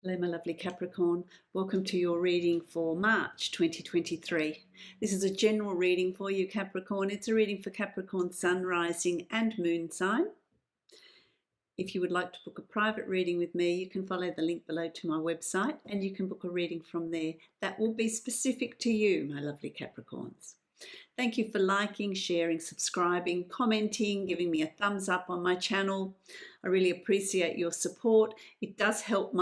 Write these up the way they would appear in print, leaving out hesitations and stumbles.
Hello, my lovely Capricorn. Welcome to your reading for March 2023. This is a general reading for you, Capricorn. It's a reading for Capricorn Sun, Rising and Moon sign. If you would like to book a private reading with me, you can follow the link below to my website and you can book a reading from there. That will be specific to you, my lovely Capricorns. Thank you for liking, sharing, subscribing, commenting, giving me a thumbs up on my channel. I really appreciate your support. It does help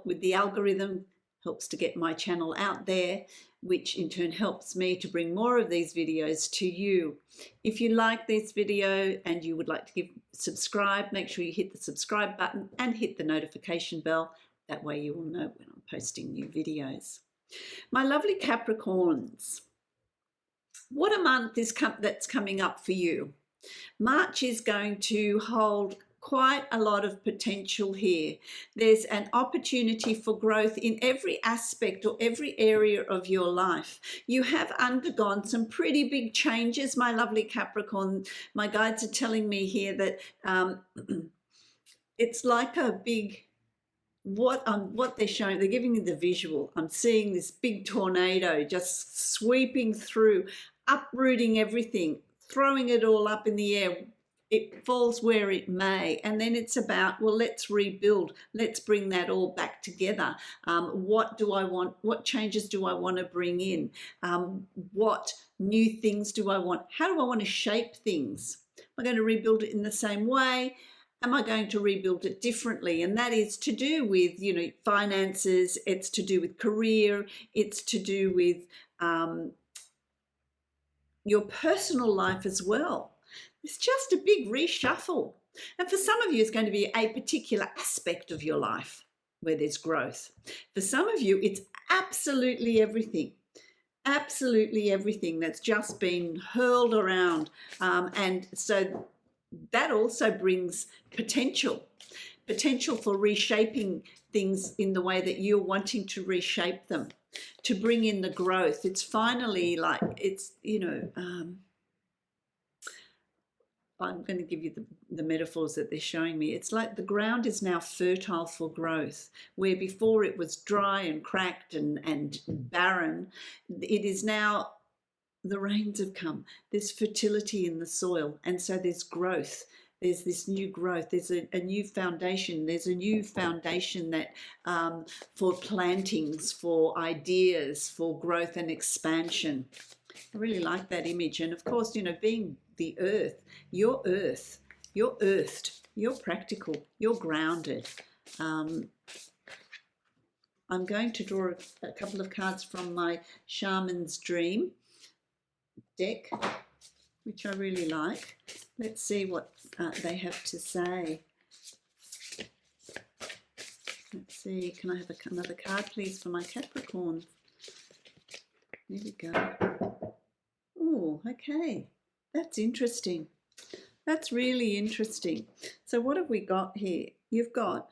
with the algorithm, helps to get my channel out there, which in turn helps me to bring more of these videos to you. If you like this video and you would like to subscribe, make sure you hit the subscribe button and hit the notification bell. That way you will know when I'm posting new videos. My lovely Capricorns, what a month is that's coming up for you. March is going to hold quite a lot of potential here. There's an opportunity for growth in every aspect or every area of your life. You have undergone some pretty big changes, my lovely Capricorn. My guides are telling me here that it's like a big, what they're showing, they're giving me the visual. I'm seeing this big tornado just sweeping through, uprooting everything, throwing it all up in the air. It falls where it may, and then it's about, well, let's rebuild, let's bring that all back together. What do I want? What changes do I want to bring in? What new things do I want? How do I want to shape things? Am I going to rebuild it in the same way? Am I going to rebuild it differently? And that is to do with, finances. It's to do with career. It's to do with your personal life as well. It's just a big reshuffle. And for some of you, it's going to be a particular aspect of your life where there's growth. For some of you, it's absolutely everything that's just been hurled around. And so that also brings potential for reshaping things in the way that you're wanting to reshape them, to bring in the growth. It's finally like, it's, I'm going to give you the metaphors that they're showing me. It's like the ground is now fertile for growth, where before it was dry and cracked and barren. It is now, the rains have come. There's fertility in the soil, and so there's growth. There's this new growth. There's a new foundation. There's a new foundation that for plantings, for ideas, for growth and expansion. I really like that image. And of course, being the earth, you're earthed, you're practical, you're grounded. I'm going to draw a couple of cards from my Shaman's Dream deck, which I really like. Let's see what they have to say. Let's see, can I have another card, please, for my Capricorn? There we go. Oh, okay. That's interesting. That's really interesting. So what have we got here? You've got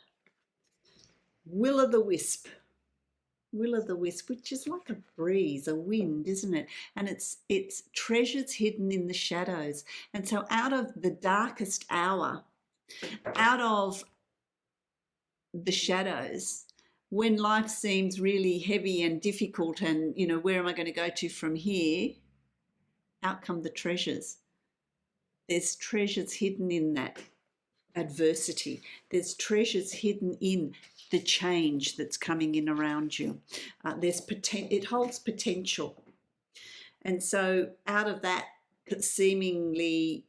Will-o'-the-Wisp. Will-o'-the-Wisp, which is like a breeze, a wind, isn't it? And it's treasures hidden in the shadows. And so out of the darkest hour, out of the shadows, when life seems really heavy and difficult and, where am I going to go to from here? Out come the treasures. There's treasures hidden in that adversity. There's treasures hidden in the change that's coming in around you. It holds potential. And so out of that seemingly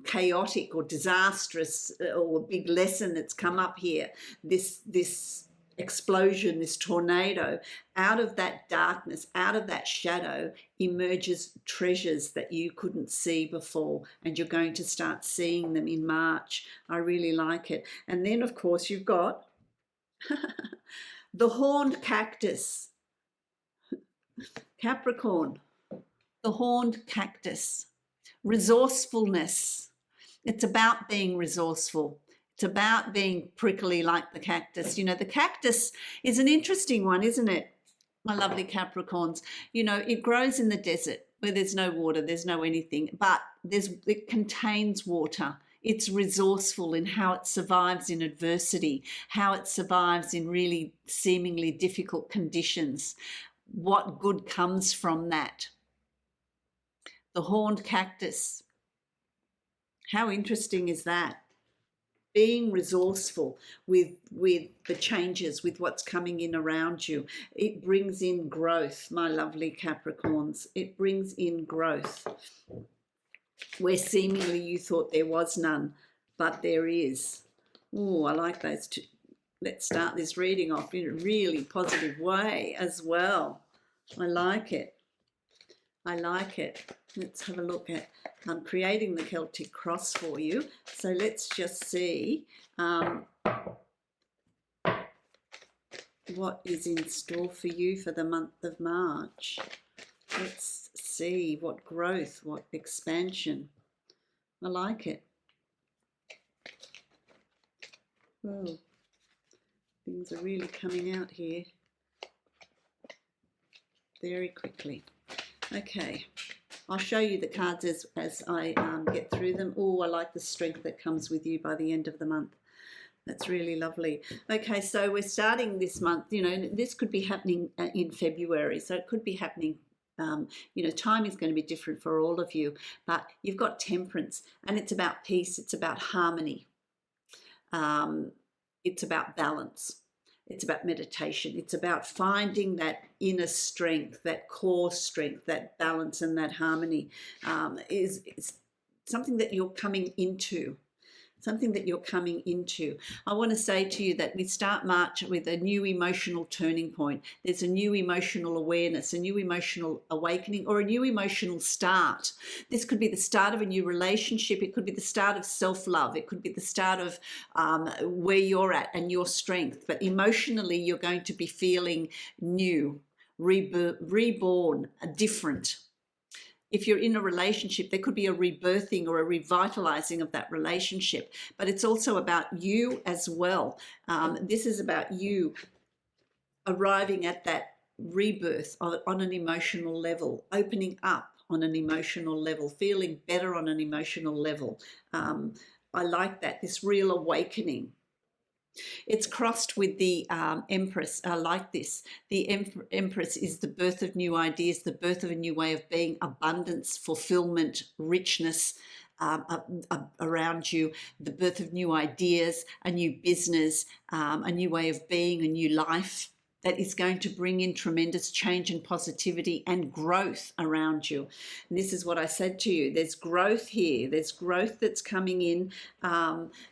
chaotic or disastrous or big lesson that's come up here, this explosion, this tornado, out of that darkness, out of that shadow emerges treasures that you couldn't see before, and you're going to start seeing them in March. I really like it. And then of course you've got the horned cactus. Capricorn, the horned cactus. Resourcefulness. It's about being resourceful. It's about being prickly like the cactus. The cactus is an interesting one, isn't it, my lovely Capricorns? It grows in the desert where there's no water, there's no anything, but it contains water. It's resourceful in how it survives in adversity, how it survives in really seemingly difficult conditions. What good comes from that? The horned cactus. How interesting is that? Being resourceful with the changes, with what's coming in around you. It brings in growth, my lovely Capricorns. It brings in growth where seemingly you thought there was none, but there is. Oh, I like those two. Let's start this reading off in a really positive way as well. I like it. I like it. Let's have a look at creating the Celtic cross for you. So let's just see what is in store for you for the month of March. Let's see what growth, what expansion. I like it. Oh, things are really coming out here very quickly. Okay, I'll show you the cards as I get through them. Oh, I like the strength that comes with you by the end of the month. That's really lovely. Okay, so we're starting this month. You know, this could be happening in February, so it could be happening. You know, time is going to be different for all of you, but you've got temperance, and it's about peace. It's about harmony. It's about balance. It's about meditation. It's about finding that inner strength, that core strength, that balance and that harmony is something that you're coming into. Something that you're coming into. I want to say to you that we start March with a new emotional turning point. There's a new emotional awareness, a new emotional awakening, or a new emotional start. This could be the start of a new relationship. It could be the start of self-love. It could be the start of where you're at and your strength. But emotionally, you're going to be feeling new, reborn, different. If you're in a relationship, there could be a rebirthing or a revitalizing of that relationship, but it's also about you as well. This is about you arriving at that rebirth on an emotional level, opening up on an emotional level, feeling better on an emotional level. I like that, this real awakening. It's crossed with the Empress. I like this. The Empress is the birth of new ideas, the birth of a new way of being, abundance, fulfillment, richness around you, the birth of new ideas, a new business, a new way of being, a new life that is going to bring in tremendous change and positivity and growth around you. And this is what I said to you. There's growth here. There's growth that's coming in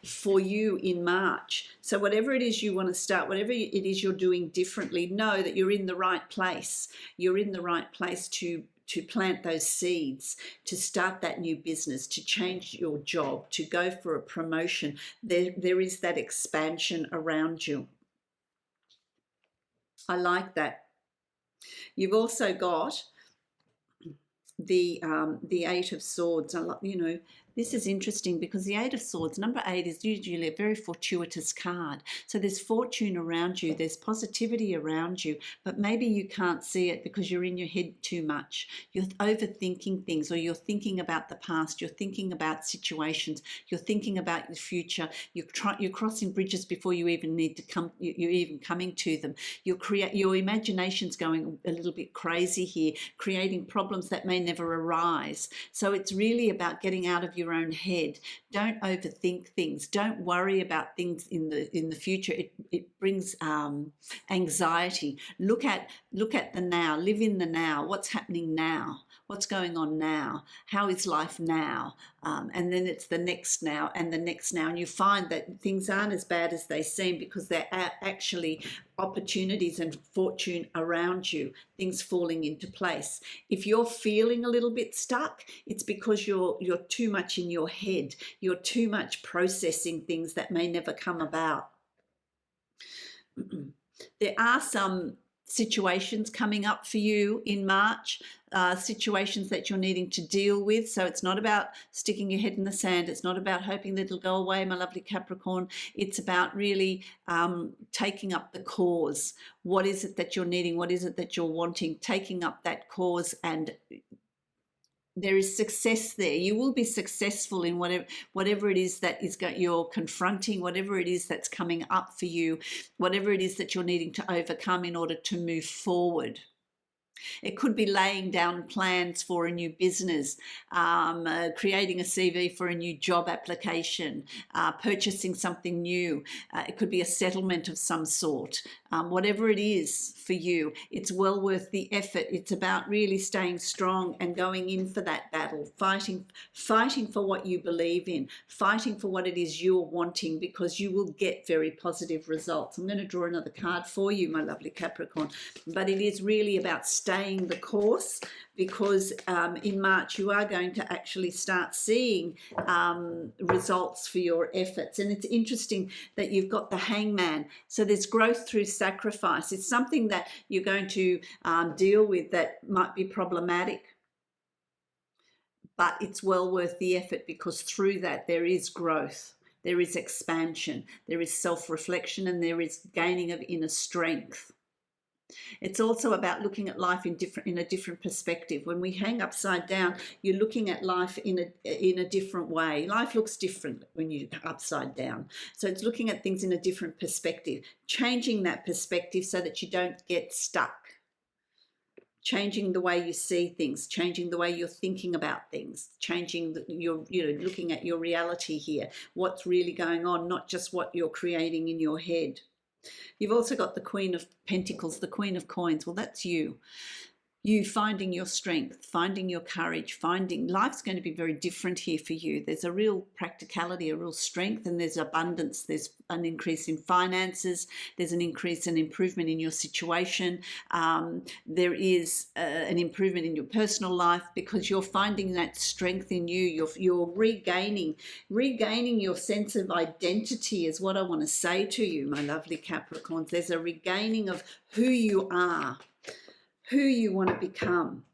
for you in March. So whatever it is you want to start, whatever it is you're doing differently, know that you're in the right place. You're in the right place to plant those seeds, to start that new business, to change your job, to go for a promotion. There is that expansion around you. I like that. You've also got the Eight of Swords. You know, this is interesting because the Eight of Swords, number 8, is usually a very fortuitous card. So there's fortune around you, there's positivity around you, but maybe you can't see it because you're in your head too much. You're overthinking things, or you're thinking about the past, you're thinking about situations, you're thinking about the future, you're crossing bridges before you even need to come, you're even coming to them. Your imagination's going a little bit crazy here, creating problems that may never arise. So it's really about getting out of your own head. Don't overthink things. Don't worry about things in the future. It brings anxiety. Look at the now. Live in the now. What's happening now? What's going on now? How is life now? And then it's the next now and the next now. And you find that things aren't as bad as they seem because there are actually opportunities and fortune around you, things falling into place. If you're feeling a little bit stuck, it's because you're too much in your head. You're too much processing things that may never come about. There are some situations coming up for you in March, situations that you're needing to deal with. So it's not about sticking your head in the sand. It's not about hoping that it'll go away, my lovely Capricorn. It's about really taking up the cause. What is it that you're needing? What is it that you're wanting? Taking up that cause and there is success there. You will be successful in whatever it is that you're confronting, whatever it is that's coming up for you, whatever it is that you're needing to overcome in order to move forward. It could be laying down plans for a new business, creating a CV for a new job application, purchasing something new. It could be a settlement of some sort. Whatever it is for you, it's well worth the effort. It's about really staying strong and going in for that battle, fighting for what you believe in, fighting for what it is you're wanting, because you will get very positive results. I'm going to draw another card for you, my lovely Capricorn, but it is really about staying the course, because in March you are going to actually start seeing results for your efforts. And it's interesting that you've got the Hangman. So there's growth through sacrifice. It's something that you're going to deal with that might be problematic, but it's well worth the effort, because through that there is growth, there is expansion, there is self-reflection, and there is gaining of inner strength. It's also about looking at life in a different perspective. When we hang upside down, you're looking at life in a different way. Life looks different when you're upside down. So it's looking at things in a different perspective, changing that perspective so that you don't get stuck. Changing the way you see things, changing the way you're thinking about things, changing looking at your reality here, what's really going on, not just what you're creating in your head. You've also got the Queen of Pentacles, the Queen of Coins. Well, that's you. You finding your strength, finding your courage, finding life's going to be very different here for you. There's a real practicality, a real strength, and there's abundance. There's an increase in finances. There's an increase and improvement in your situation. There is an improvement in your personal life, because you're finding that strength in you. You're regaining your sense of identity is what I want to say to you, my lovely Capricorns. There's a regaining of who you are, who you want to become.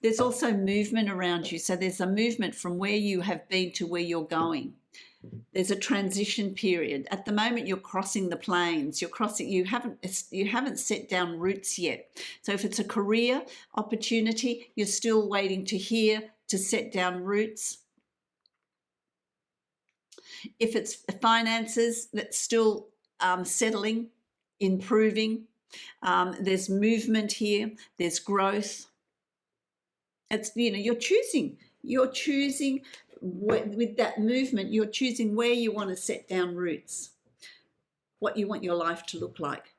There's also movement around you. So there's a movement from where you have been to where you're going. There's a transition period. At the moment, you're crossing the plains. You haven't set down roots yet. So if it's a career opportunity, you're still waiting to hear to set down roots. If it's finances, that's still settling, improving. There's movement here. There's growth. It's, you're choosing with that movement, you're choosing where you want to set down roots, what you want your life to look like.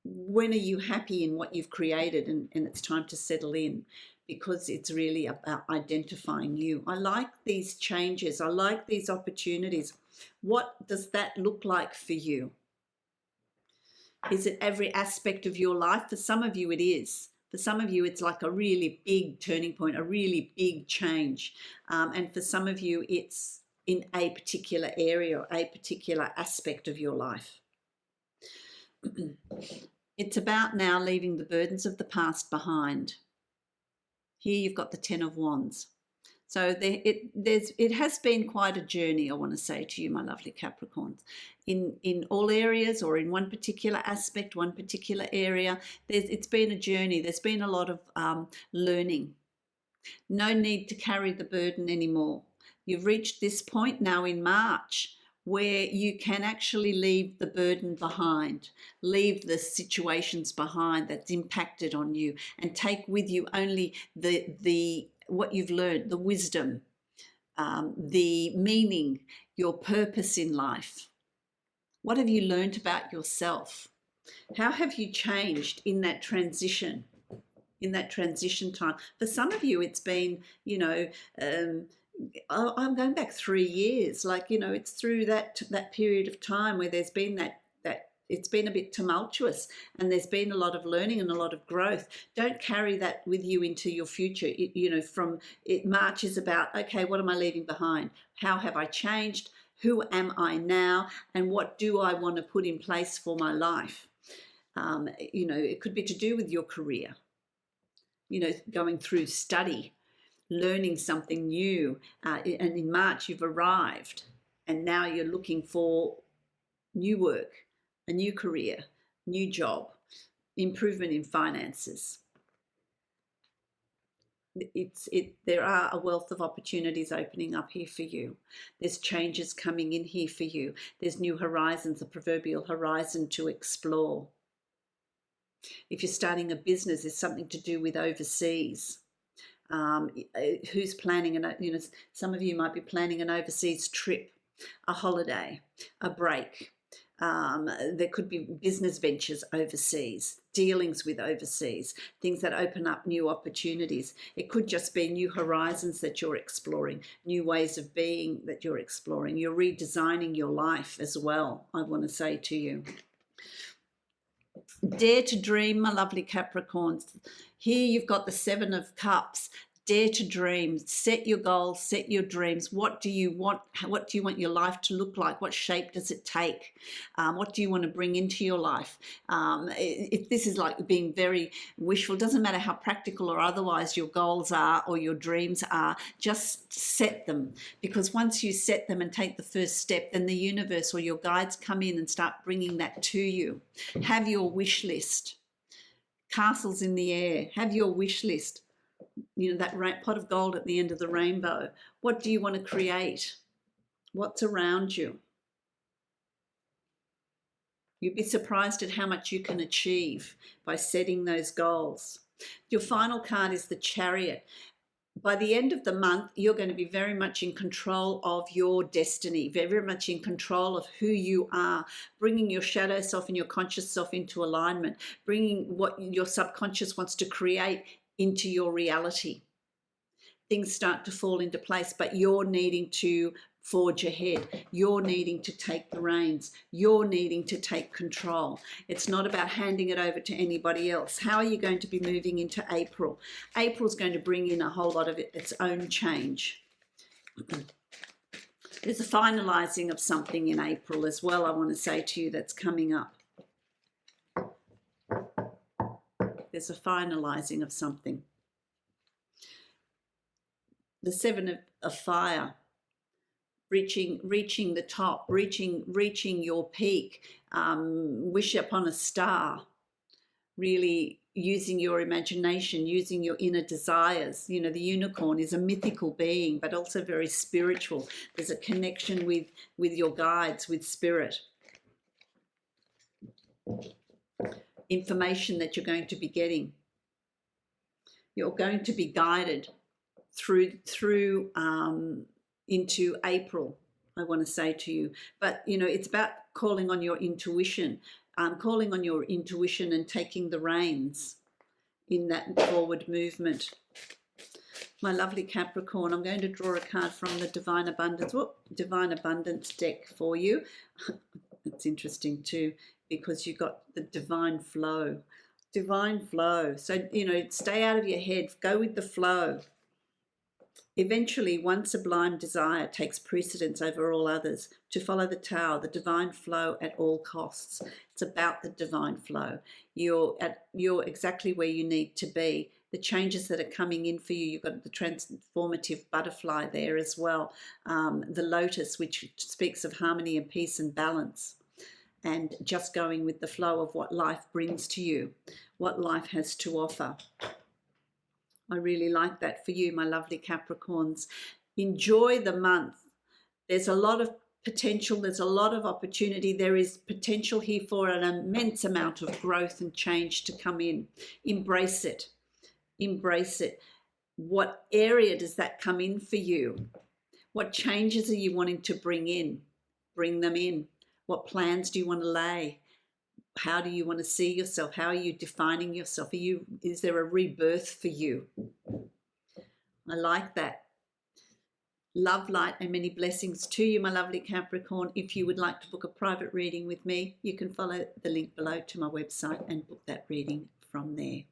When are you happy in what you've created, and it's time to settle in, because it's really about identifying you. I like these changes. I like these opportunities. What does that look like for you? Is it every aspect of your life? For some of you, it is. For some of you, it's like a really big turning point, a really big change. And for some of you, it's in a particular area or a particular aspect of your life. It's about now leaving the burdens of the past behind. Here you've got the Ten of Wands. So it has been quite a journey, I want to say to you, my lovely Capricorns. In all areas, or in one particular aspect, one particular area, it's been a journey. There's been a lot of learning. No need to carry the burden anymore. You've reached this point now in March where you can actually leave the burden behind, leave the situations behind that's impacted on you, and take with you only the what you've learned, the wisdom, the meaning, your purpose in life. What have you learned about yourself? How have you changed in that transition time? For some of you, it's been, I'm going back 3 years. It's through that period of time where there's been that it's been a bit tumultuous, and there's been a lot of learning and a lot of growth. Don't carry that with you into your future. March is about, okay, what am I leaving behind? How have I changed? Who am I now? And what do I want to put in place for my life? It could be to do with your career, going through study, learning something new. And in March, you've arrived, and now you're looking for new work, a new career, new job, improvement in finances. there are a wealth of opportunities opening up here for you. There's changes coming in here for you. There's new horizons, a proverbial horizon to explore. If you're starting a business, there's something to do with overseas. Who's planning, some of you might be planning an overseas trip, a holiday, a break. There could be business ventures overseas, dealings with overseas, things that open up new opportunities. It could just be new horizons that you're exploring, new ways of being that you're exploring. You're redesigning your life as well, I want to say to you. Dare to dream, my lovely Capricorns. Here you've got the Seven of Cups. Dare to dream. Set your goals, set your dreams. What do you want? What do you want your life to look like? What shape does it take? What do you want to bring into your life? If this is like being very wishful, doesn't matter how practical or otherwise your goals are or your dreams are, just set them. Because once you set them and take the first step, then the universe or your guides come in and start bringing that to you. Have your wish list. Castles in the air. Have your wish list. That pot of gold at the end of the rainbow. What do you want to create? What's around you? You'd be surprised at how much you can achieve by setting those goals. Your final card is the Chariot. By the end of the month, you're going to be very much in control of your destiny, very much in control of who you are, bringing your shadow self and your conscious self into alignment, bringing what your subconscious wants to create into your reality. Things start to fall into place, but you're needing to forge ahead. You're needing to take the reins. You're needing to take control. It's not about handing it over to anybody else. How are you going to be moving into April? April's going to bring in a whole lot of its own change. There's a finalizing of something in April as well, I want to say to you, that's coming up. There's a finalizing of something. The Seven of Fire, reaching the top, reaching your peak, wish upon a star, really using your imagination, using your inner desires. The unicorn is a mythical being, but also very spiritual. There's a connection with your guides, with spirit. Information that you're going to be getting. You're going to be guided through into April, I want to say to you. But it's about calling on your intuition, and taking the reins in that forward movement. My lovely Capricorn, I'm going to draw a card from the Divine Abundance deck for you. It's interesting too, because you got the divine flow. So, stay out of your head, go with the flow. Eventually, one sublime desire takes precedence over all others, to follow the Tao, the divine flow at all costs. It's about the divine flow. You're exactly where you need to be. The changes that are coming in for you, you've got the transformative butterfly there as well. The lotus, which speaks of harmony and peace and balance. And just going with the flow of what life brings to you, what life has to offer. I really like that for you, my lovely Capricorns. Enjoy the month. There's a lot of potential. There's a lot of opportunity. There is potential here for an immense amount of growth and change to come in. Embrace it. Embrace it. What area does that come in for you? What changes are you wanting to bring in? Bring them in. What plans do you want to lay? How do you want to see yourself? How are you defining yourself? Is there a rebirth for you? I like that. Love, light, and many blessings to you, my lovely Capricorn. If you would like to book a private reading with me, you can follow the link below to my website and book that reading from there.